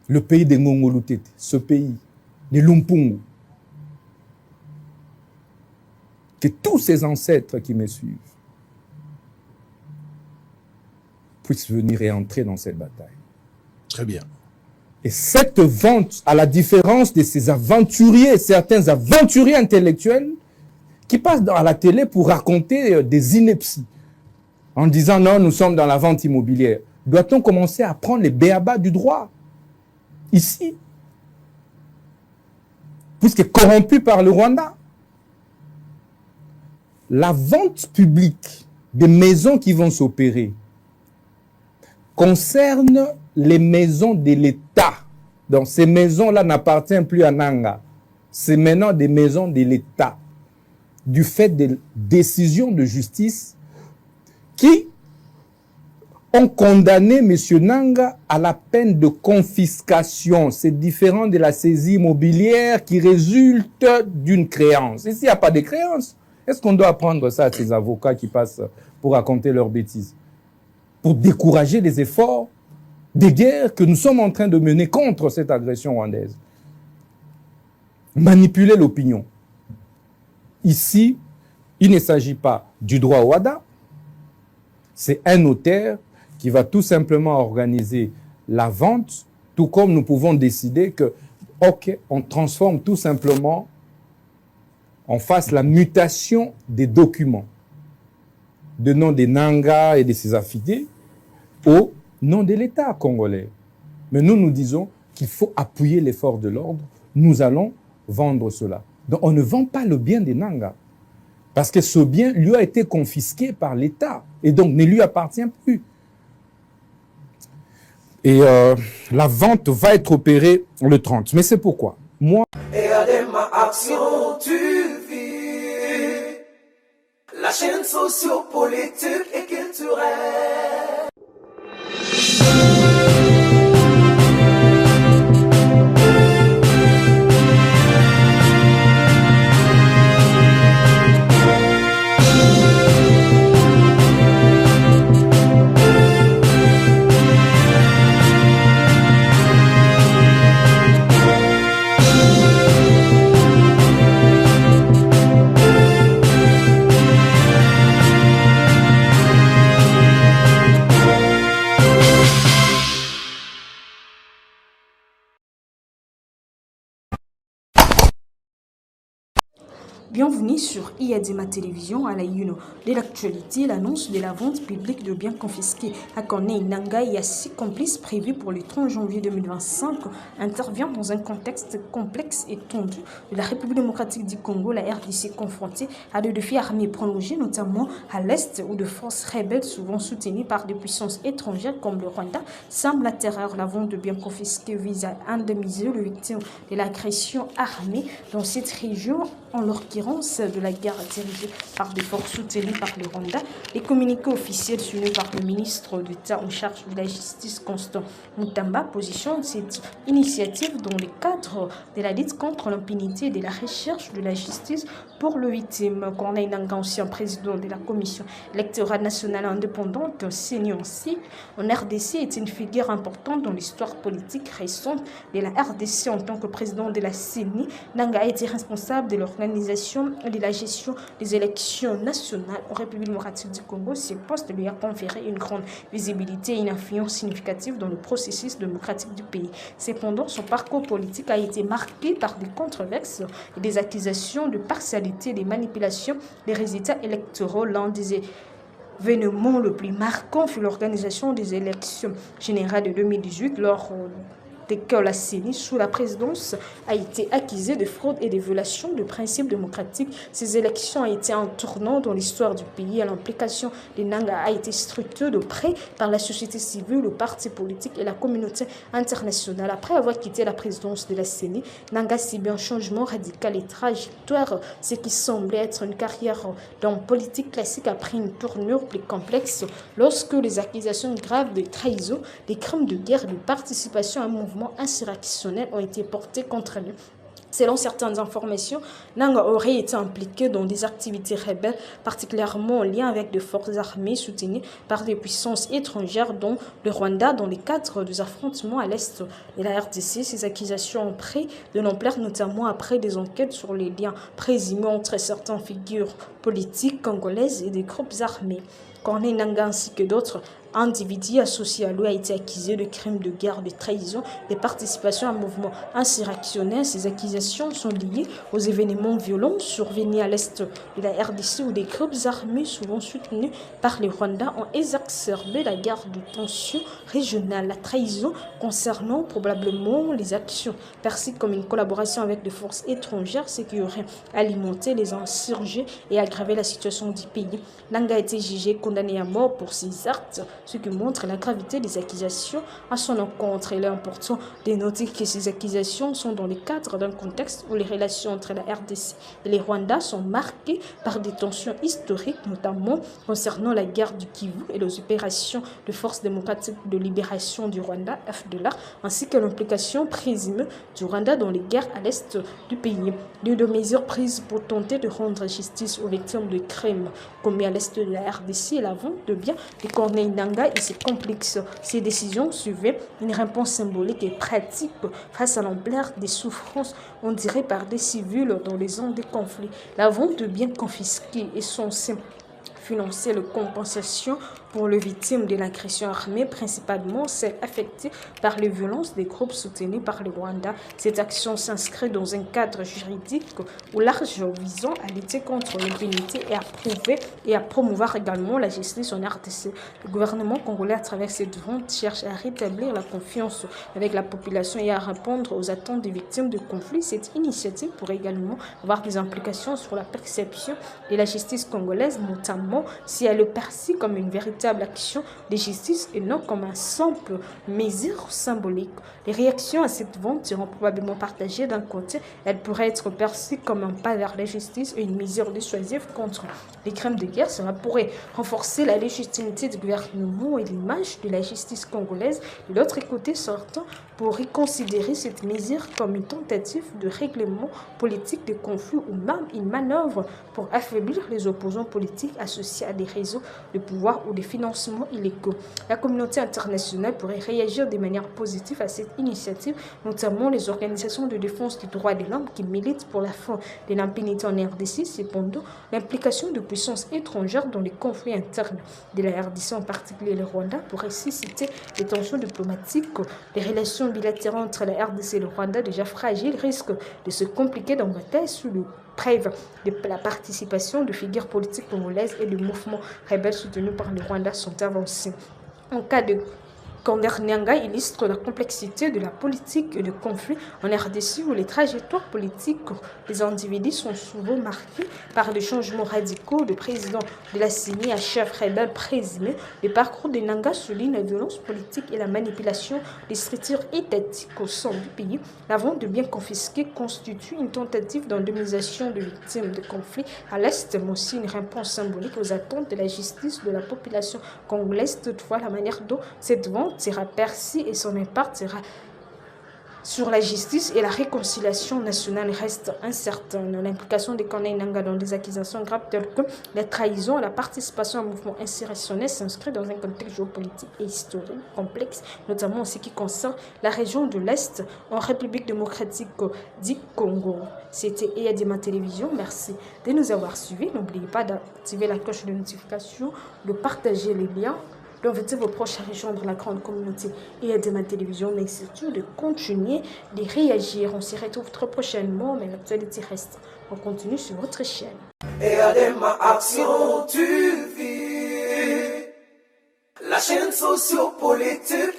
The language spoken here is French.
le pays des Ngongolutete, ce pays, des Lumpungu, que tous ces ancêtres qui me suivent puissent venir et entrer dans cette bataille. Très bien. Et cette vente, à la différence de ces aventuriers, certains aventuriers intellectuels, qui passent à la télé pour raconter des inepties, en disant non, nous sommes dans la vente immobilière. Doit-on commencer à prendre les béabas du droit ici, puisque corrompu par le Rwanda? La vente publique des maisons qui vont s'opérer concerne les maisons de l'État. Donc ces maisons-là n'appartiennent plus à Nanga. C'est maintenant des maisons de l'État, du fait des décisions de justice qui ont condamné M. Nanga à la peine de confiscation. C'est différent de la saisie immobilière qui résulte d'une créance. Ici, il n'y a pas de créance. Est-ce qu'on doit apprendre ça à ces avocats qui passent pour raconter leurs bêtises? Pour décourager les efforts des guerres que nous sommes en train de mener contre cette agression rwandaise. Manipuler l'opinion. Ici, il ne s'agit pas du droit au WADA. C'est un notaire qui va tout simplement organiser la vente, tout comme nous pouvons décider que, ok, on transforme tout simplement, on fasse la mutation des documents, de nom des Nanga et de ses affidés, au nom de l'État congolais. Mais nous, nous disons qu'il faut appuyer l'effort de l'ordre. Nous allons vendre cela. Donc, on ne vend pas le bien des Nanga. Parce que ce bien lui a été confisqué par l'État. Et donc, ne lui appartient plus. Et la vente va être opérée le 30. Mais c'est pourquoi moi... Et à ma action, tu vis la chaîne sociopolitique et culturelle. Bienvenue sur IADEMA Télévision à la une de l'actualité, l'annonce de la vente publique de biens confisqués à Kone Nanga et à 6 complices prévus pour le 30 janvier 2025 intervient dans un contexte complexe et tendu de la République démocratique du Congo, la RDC confrontée à des défis armés prolongés, notamment à l'Est où de forces rebelles souvent soutenues par des puissances étrangères comme le Rwanda semblent la terreur. La vente de biens confisqués vise à indemniser les victimes de l'agression armée dans cette région, en l'occurrence de la guerre dirigée par des forces soutenues par le Rwanda. Les communiqués officiels signés par le ministre d'État en charge de la justice, Constant Mutamba, positionnent cette initiative dans le cadre de la lutte contre l'impunité et de la recherche de la justice pour les victimes. Corneille Nangaa, ancien président de la Commission électorale nationale indépendante, CENI en RDC, est une figure importante dans l'histoire politique récente de la RDC. En tant que président de la CENI, Nangaa a été responsable de l'organisation et de la gestion des élections nationales en République démocratique du Congo. Ce poste lui a conféré une grande visibilité et une influence significative dans le processus démocratique du pays. Cependant, son parcours politique a été marqué par des controverses et des accusations de partialité, des manipulations des résultats électoraux. L'un des événements le plus marquant fut l'organisation des élections générales de 2018 lors que la CENI, sous la présidence, a été accusée de fraude et de violation de principes démocratiques. Ces élections ont été un tournant dans l'histoire du pays. L'implication des Nanga a été structurée de près par la société civile, le parti politique et la communauté internationale. Après avoir quitté la présidence de la CENI, Nanga subit un changement radical et trajectoire. Ce qui semblait être une carrière dans politique classique a pris une tournure plus complexe lorsque les accusations graves de trahison, des crimes de guerre et de participation à un mouvement insurrectionnel ont été portés contre lui. Selon certaines informations, Nanga aurait été impliqué dans des activités rebelles, particulièrement en lien avec des forces armées soutenues par des puissances étrangères, dont le Rwanda, dans le cadre des affrontements à l'est de la RDC. Ces accusations ont pris de l'ampleur, notamment après des enquêtes sur les liens présumés entre certaines figures politiques congolaises et des groupes armés. Corneille Nangaa ainsi que d'autres individus associés à lui a été accusé de crimes de guerre, de trahison, de participation à un mouvement insurrectionnel. Ces accusations sont liées aux événements violents survenus à l'est de la RDC où des groupes armés souvent soutenus par le Rwanda ont exacerbé la guerre de tension régionale. La trahison concernant probablement les actions perçues comme une collaboration avec des forces étrangères, ce qui aurait alimenté les insurgés et aggravé la situation du pays. Nangaa a été jugé, condamné à mort pour ses actes, ce qui montre la gravité des accusations à son encontre. Il est important de noter que ces accusations sont dans le cadre d'un contexte où les relations entre la RDC et les Rwanda sont marquées par des tensions historiques, notamment concernant la guerre du Kivu et les opérations de Forces démocratiques de libération du Rwanda, FDLR, ainsi que l'implication présumée du Rwanda dans les guerres à l'est du pays. L'une des mesures prises pour tenter de rendre justice aux victimes de crimes commis à l'est de la RDC est la vente de biens de Corneille Nangaa et ses complexes. Ces décisions suivaient une réponse symbolique et pratique face à l'ampleur des souffrances endurées par des civils dans les zones de conflit. La vente de biens confisqués est censée financer la compensation pour les victimes de l'agression armée, principalement celles affectées par les violences des groupes soutenus par le Rwanda. Cette action s'inscrit dans un cadre juridique ou large visant à lutter contre l'impunité et à promouvoir également la justice en RDC. Le gouvernement congolais, à travers cette vente, cherche à rétablir la confiance avec la population et à répondre aux attentes des victimes de conflits. Cette initiative pourrait également avoir des implications sur la perception de la justice congolaise, notamment si elle est perçue comme une véritable action de justice et non comme un simple mesure symbolique. Les réactions à cette vente seront probablement partagées. D'un côté, elle pourrait être perçue comme un pas vers la justice et une mesure dissuasive contre les crimes de guerre. Cela pourrait renforcer la légitimité du gouvernement et l'image de la justice congolaise. De l'autre côté, certains pourraient considérer cette mesure comme une tentative de règlement politique des conflits ou même une manœuvre pour affaiblir les opposants politiques associés à des réseaux de pouvoir ou de financement illégaux. La communauté internationale pourrait réagir de manière positive à cette initiative, notamment les organisations de défense des droits de l'homme qui militent pour la fin de l'impunité en RDC. Cependant, l'implication de puissances étrangères dans les conflits internes de la RDC, en particulier le Rwanda, pourrait susciter des tensions diplomatiques. Les relations bilatérales entre la RDC et le Rwanda, déjà fragiles, risquent de se compliquer davantage sous le preuve de la participation de figures politiques congolaises et de mouvements rebelles soutenus par le Rwanda sont avancés. En cas de Corneille Nangaa illustre la complexité de la politique et de conflit en RDC où les trajectoires politiques des individus sont souvent marquées par des changements radicaux de président de la CENI à chef rebelle présumé. Le parcours de Nangaa souligne la violence politique et la manipulation des structures étatiques au sein du pays. La vente de biens confisqués constitue une tentative d'indemnisation de victimes de conflits à l'Est, mais aussi une réponse symbolique aux attentes de la justice de la population congolaise. Toutefois, la manière dont cette vente sera perçue et son impact sera sur la justice et la réconciliation nationale reste incertaine. L'implication de Corneille Nangaa dans des accusations graves telles que la trahison et la participation à un mouvement insurrectionnel s'inscrit dans un contexte géopolitique et historique complexe, notamment en ce qui concerne la région de l'Est en République démocratique du Congo. C'était Eyadema Télévision. Merci de nous avoir suivis. N'oubliez pas d'activer la cloche de notification, de partager les liens, d'inviter vos proches à rejoindre la grande communauté Eyadema Télévision, mais surtout de continuer de réagir. On s'y retrouve très prochainement, mais l'actualité reste. On continue sur votre chaîne. Eyadema Action, tu vis. La chaîne sociopolitique